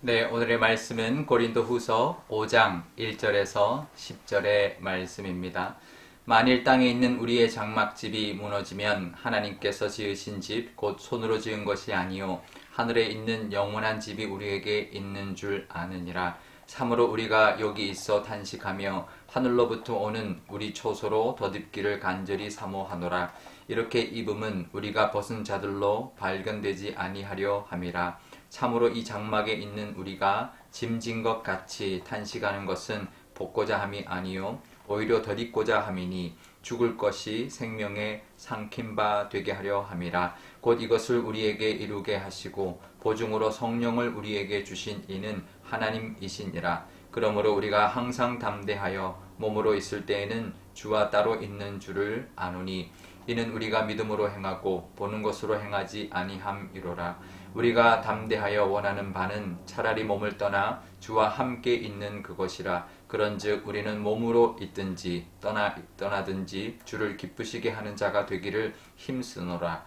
네, 오늘의 말씀은 고린도후서 5장 1절에서 10절의 말씀입니다. 만일 땅에 있는 우리의 장막집이 무너지면 하나님께서 지으신 집, 곧 손으로 지은 것이 아니요 하늘에 있는 영원한 집이 우리에게 있는 줄 아느니라. 참으로 우리가 여기 있어 탄식하며 하늘로부터 오는 우리 초소로 덧입기를 간절히 사모하노라. 이렇게 입음은 우리가 벗은 자들로 발견되지 아니하려 함이라. 참으로 이 장막에 있는 우리가 짐진 것 같이 탄식하는 것은 벗고자 함이 아니요 오히려 덧입고자 함이니 죽을 것이 생명의 삼킨 바 되게 하려 함이라. 곧 이것을 우리에게 이루게 하시고 보증으로 성령을 우리에게 주신 이는 하나님이시니라. 그러므로 우리가 항상 담대하여 몸으로 있을 때에는 주와 따로 있는 줄을 아노니 이는 우리가 믿음으로 행하고 보는 것으로 행하지 아니함이로라. 우리가 담대하여 원하는 바는 차라리 몸을 떠나 주와 함께 있는 그것이라. 그런즉 우리는 몸으로 있든지 떠나든지 주를 기쁘시게 하는 자가 되기를 힘쓰노라.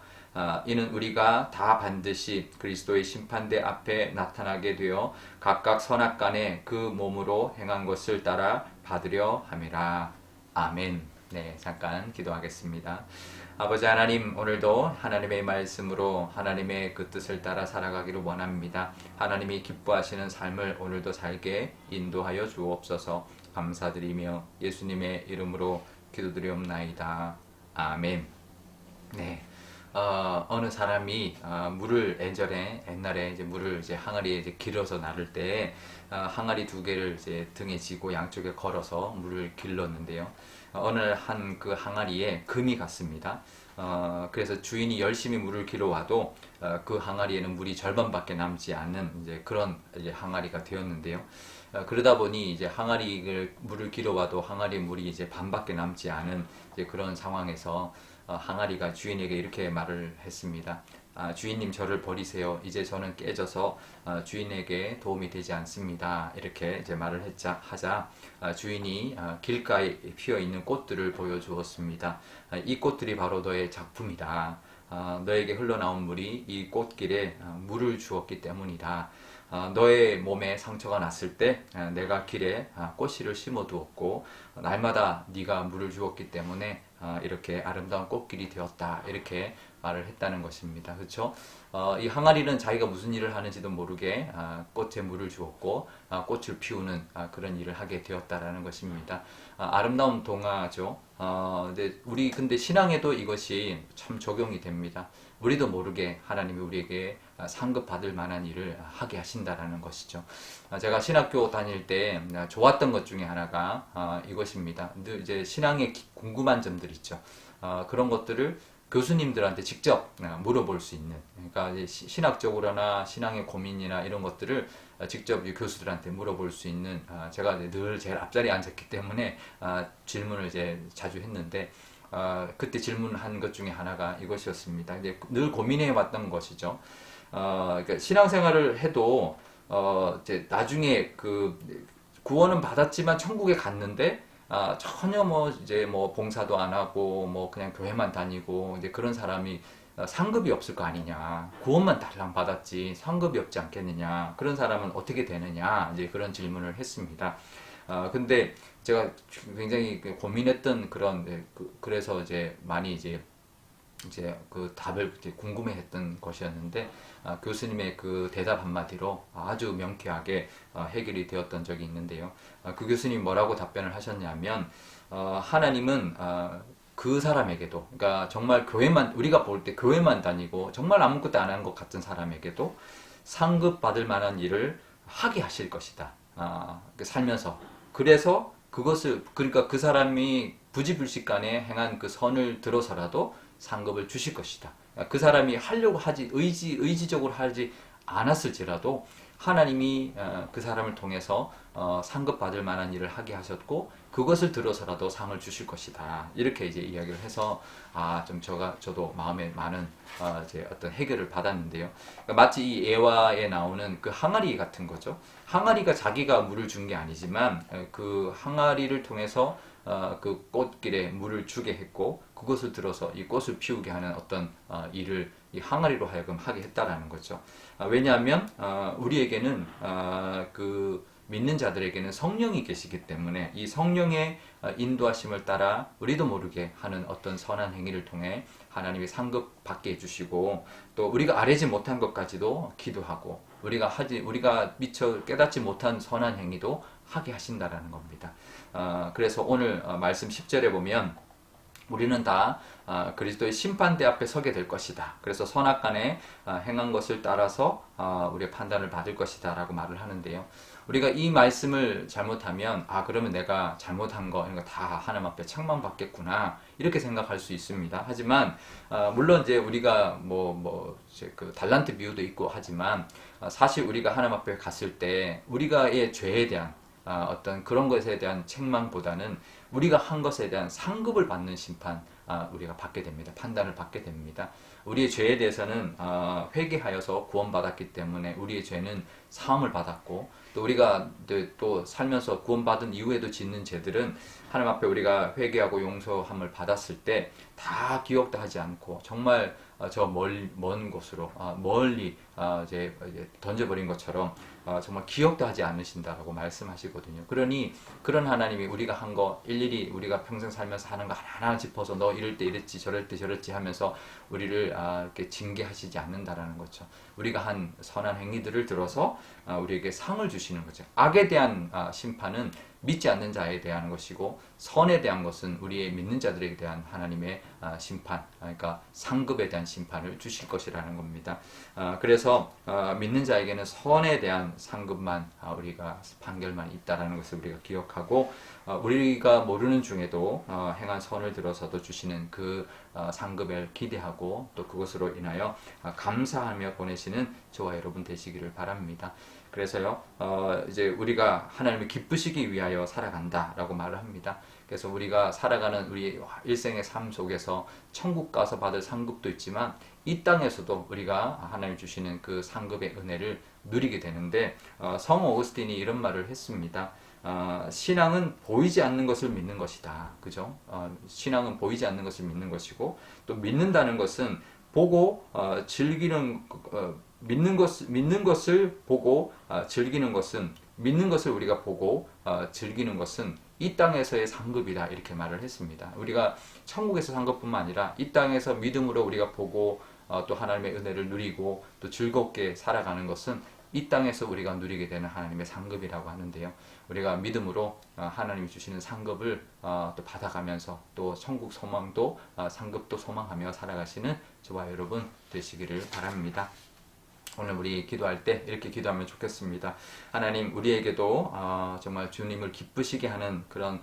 이는 우리가 다 반드시 그리스도의 심판대 앞에 나타나게 되어 각각 선악간에 그 몸으로 행한 것을 따라 받으려 함이라. 아멘. 네, 잠깐 기도하겠습니다. 아버지 하나님, 오늘도 하나님의 말씀으로 하나님의 그 뜻을 따라 살아가기를 원합니다. 하나님이 기뻐하시는 삶을 오늘도 살게 인도하여 주옵소서. 감사드리며 예수님의 이름으로 기도드리옵나이다. 아멘. 네. 어느 사람이 물을 옛날에 이제 물을 이제 항아리에 이제 길어서 나를 때 항아리 두 개를 이제 등에 지고 양쪽에 걸어서 물을 길렀는데요. 어느 한 그 항아리에 금이 갔습니다. 그래서 주인이 열심히 물을 길어와도 그 항아리에는 물이 절반밖에 남지 않는 이제 그런 이제 항아리가 되었는데요. 그러다 보니 이제 항아리를 물을 길어와도 항아리 물이 이제 반밖에 남지 않은 이제 그런 상황에서 항아리가 주인에게 이렇게 말을 했습니다. 주인님, 저를 버리세요. 이제 저는 깨져서 주인에게 도움이 되지 않습니다. 이렇게 이제 말을 하자 주인이 길가에 피어 있는 꽃들을 보여주었습니다. 이 꽃들이 바로 너의 작품이다. 너에게 흘러나온 물이 이 꽃길에 물을 주었기 때문이다. 너의 몸에 상처가 났을 때 내가 길에 꽃씨를 심어두었고 날마다 네가 물을 주었기 때문에 이렇게 아름다운 꽃길이 되었다. 이렇게 말을 했다는 것입니다. 그렇죠? 이 항아리는 자기가 무슨 일을 하는지도 모르게 꽃에 물을 주었고 꽃을 피우는 그런 일을 하게 되었다라는 것입니다. 아름다운 동화죠. 근데 신앙에도 이것이 참 적용이 됩니다. 우리도 모르게 하나님이 우리에게 상급 받을 만한 일을 하게 하신다라는 것이죠. 제가 신학교 다닐 때 좋았던 것 중에 하나가 이것입니다. 이제 신앙에 궁금한 점들 있죠. 그런 것들을 교수님들한테 직접 물어볼 수 있는, 그러니까 신학적으로나 신앙의 고민이나 이런 것들을 직접 교수들한테 물어볼 수 있는, 제가 늘 제일 앞자리에 앉았기 때문에 질문을 이제 자주 했는데 그때 질문한 것 중에 하나가 이것이었습니다. 이제 늘 고민해 왔던 것이죠. 그러니까 신앙생활을 해도 이제 나중에 그 구원은 받았지만 천국에 갔는데 전혀 이제 봉사도 안 하고 그냥 교회만 다니고 이제 그런 사람이 상급이 없을 거 아니냐. 구원만 달랑 받았지 상급이 없지 않겠느냐. 그런 사람은 어떻게 되느냐. 이제 그런 질문을 했습니다. 근데 제가 굉장히 고민했던 그래서 이제 많이 이제 그 답을 궁금해했던 것이었는데 교수님의 그 대답 한마디로 아주 명쾌하게 해결이 되었던 적이 있는데요. 그 교수님 뭐라고 답변을 하셨냐면 하나님은 그 사람에게도, 그러니까 정말 우리가 볼 때 교회만 다니고 정말 아무것도 안 한 것 같은 사람에게도 상급 받을 만한 일을 하게 하실 것이다. 살면서. 그래서 그러니까 그 사람이 부지불식간에 행한 그 선을 들어서라도 상급을 주실 것이다. 그 사람이 하려고 의지적으로 하지 않았을지라도 하나님이 그 사람을 통해서 상급 받을 만한 일을 하게 하셨고 그것을 들어서라도 상을 주실 것이다. 이렇게 이제 이야기를 해서 저도 마음에 많은 이제 어떤 해결을 받았는데요. 그러니까 마치 이 예화에 나오는 그 항아리 같은 거죠. 항아리가 자기가 물을 준 게 아니지만 그 항아리를 통해서 그 꽃길에 물을 주게 했고 그것을 들어서 이 꽃을 피우게 하는 어떤 일을 이 항아리로 하여금 하게 했다라는 거죠. 왜냐하면 우리에게는 그 믿는 자들에게는 성령이 계시기 때문에 이 성령의 인도하심을 따라 우리도 모르게 하는 어떤 선한 행위를 통해 하나님이 상급 받게 해주시고, 또 우리가 알지 못한 것까지도 기도하고 우리가 미처 깨닫지 못한 선한 행위도 하게 하신다라는 겁니다. 그래서 오늘 말씀 10절에 보면 우리는 다 그리스도의 심판대 앞에 서게 될 것이다. 그래서 선악간에 행한 것을 따라서 우리의 판단을 받을 것이다 라고 말을 하는데요. 우리가 이 말씀을 잘못하면 그러면 내가 잘못한 거 이런 거 다 하나님 앞에 책망받겠구나 이렇게 생각할 수 있습니다. 하지만 물론 이제 우리가 그 달란트 비유도 있고 하지만 사실 우리가 하나님 앞에 갔을 때 우리가의 죄에 대한 어떤 그런 것에 대한 책망보다는 우리가 한 것에 대한 상급을 받는 심판 우리가 받게 됩니다. 판단을 받게 됩니다. 우리의 죄에 대해서는 회개하여서 구원받았기 때문에 우리의 죄는 사함을 받았고, 또 우리가 또 살면서 구원받은 이후에도 짓는 죄들은 하나님 앞에 우리가 회개하고 용서함을 받았을 때 다 기억도 하지 않고 정말 저 먼 곳으로 멀리 이제 던져버린 것처럼 정말 기억도 하지 않으신다라고 말씀하시거든요. 그러니 그런 하나님이 우리가 한 거 일일이 우리가 평생 살면서 하는 거 하나하나 짚어서 너 이럴 때 이랬지 저럴 때 저랬지 하면서 우리를 이렇게 징계하시지 않는다라는 거죠. 우리가 한 선한 행위들을 들어서 우리에게 상을 주시는 거죠. 악에 대한 심판은 믿지 않는 자에 대한 것이고, 선에 대한 것은 우리의 믿는 자들에 대한 하나님의 심판, 그러니까 상급에 대한 심판을 주실 것이라는 겁니다. 그래서 믿는 자에게는 선에 대한 상급만 우리가 판결만 있다라는 것을 우리가 기억하고, 우리가 모르는 중에도 행한 선을 들어서도 주시는 그 상급을 기대하고 또 그것으로 인하여 감사하며 보내시는 저와 여러분 되시기를 바랍니다. 그래서요, 이제 우리가 하나님을 기쁘시기 위하여 살아간다라고 말을 합니다. 그래서 우리가 살아가는 우리 일생의 삶 속에서 천국 가서 받을 상급도 있지만 이 땅에서도 우리가 하나님 주시는 그 상급의 은혜를 누리게 되는데, 성 오거스틴이 이런 말을 했습니다. 신앙은 보이지 않는 것을 믿는 것이다. 그죠? 신앙은 보이지 않는 것을 믿는 것이고, 또 믿는다는 것은 보고 즐기는 믿는 것을 보고 즐기는 것은, 믿는 것을 우리가 보고 즐기는 것은 이 땅에서의 상급이다 이렇게 말을 했습니다. 우리가 천국에서 상급뿐만 아니라 이 땅에서 믿음으로 우리가 보고 또 하나님의 은혜를 누리고 또 즐겁게 살아가는 것은 이 땅에서 우리가 누리게 되는 하나님의 상급이라고 하는데요. 우리가 믿음으로 하나님이 주시는 상급을 또 받아가면서 또 천국 소망도 상급도 소망하며 살아가시는 저와 여러분 되시기를 바랍니다. 오늘 우리 기도할 때 이렇게 기도하면 좋겠습니다. 하나님, 우리에게도 정말 주님을 기쁘시게 하는 그런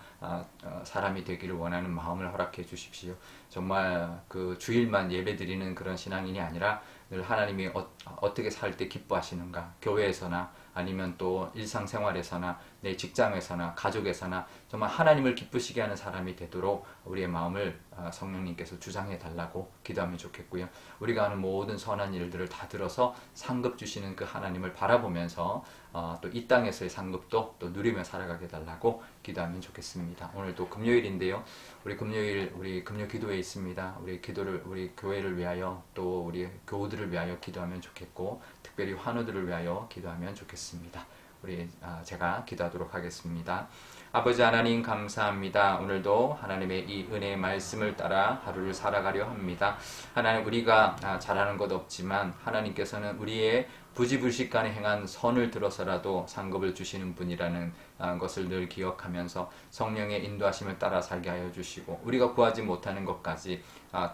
사람이 되기를 원하는 마음을 허락해 주십시오. 정말 그 주일만 예배드리는 그런 신앙인이 아니라 늘 하나님이 어떻게 살 때 기뻐하시는가, 교회에서나 아니면 또 일상생활에서나 내 직장에서나 가족에서나 정말 하나님을 기쁘시게 하는 사람이 되도록 우리의 마음을 성령님께서 주장해 달라고 기도하면 좋겠고요. 우리가 하는 모든 선한 일들을 다 들어서 상급 주시는 그 하나님을 바라보면서 또 이 땅에서의 상급도 또 누리며 살아가게 달라고 기도하면 좋겠습니다. 오늘도 금요일인데요. 우리 금요일 우리 금요 기도회 있습니다. 우리 교회를 위하여 또 우리 교우들을 위하여 기도하면 좋겠고, 특별히 환우들을 위하여 기도하면 좋겠습니다. 제가 기도하도록 하겠습니다. 아버지 하나님 감사합니다. 오늘도 하나님의 이 은혜의 말씀을 따라 하루를 살아가려 합니다. 하나님, 우리가 잘하는 것 없지만 하나님께서는 우리의 부지불식간에 행한 선을 들어서라도 상급을 주시는 분이라는 것을 늘 기억하면서 성령의 인도하심을 따라 살게 하여 주시고, 우리가 구하지 못하는 것까지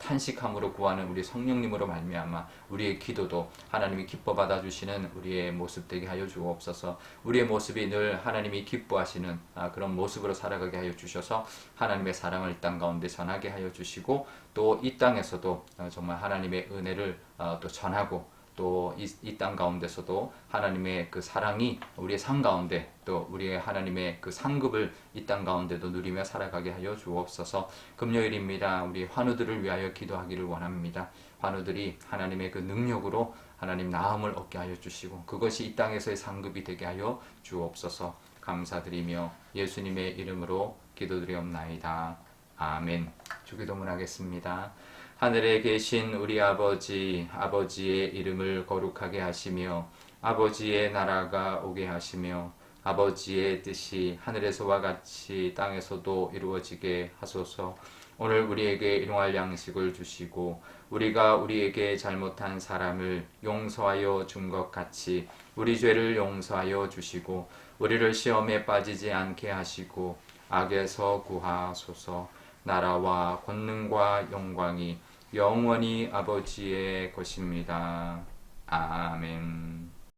탄식함으로 구하는 우리 성령님으로 말미암아 우리의 기도도 하나님이 기뻐 받아주시는 우리의 모습 되게 하여 주옵소서. 우리의 모습이 늘 하나님이 기뻐하시는 그런 모습으로 살아가게 하여 주셔서 하나님의 사랑을 이 땅 가운데 전하게 하여 주시고, 또 이 땅에서도 정말 하나님의 은혜를 또 전하고, 또 이 땅 가운데서도 하나님의 그 사랑이 우리의 삶 가운데 또 우리의 하나님의 그 상급을 이 땅 가운데도 누리며 살아가게 하여 주옵소서. 금요일입니다. 우리 환우들을 위하여 기도하기를 원합니다. 환우들이 하나님의 그 능력으로 하나님 나음을 얻게 하여 주시고, 그것이 이 땅에서의 상급이 되게 하여 주옵소서. 감사드리며 예수님의 이름으로 기도드리옵나이다. 아멘. 주기도문 하겠습니다. 하늘에 계신 우리 아버지, 아버지의 이름을 거룩하게 하시며 아버지의 나라가 오게 하시며 아버지의 뜻이 하늘에서와 같이 땅에서도 이루어지게 하소서. 오늘 우리에게 일용할 양식을 주시고 우리가 우리에게 잘못한 사람을 용서하여 준 것 같이 우리 죄를 용서하여 주시고 우리를 시험에 빠지지 않게 하시고 악에서 구하소서. 나라와 권능과 영광이 영원히 아버지의 것입니다. 아멘.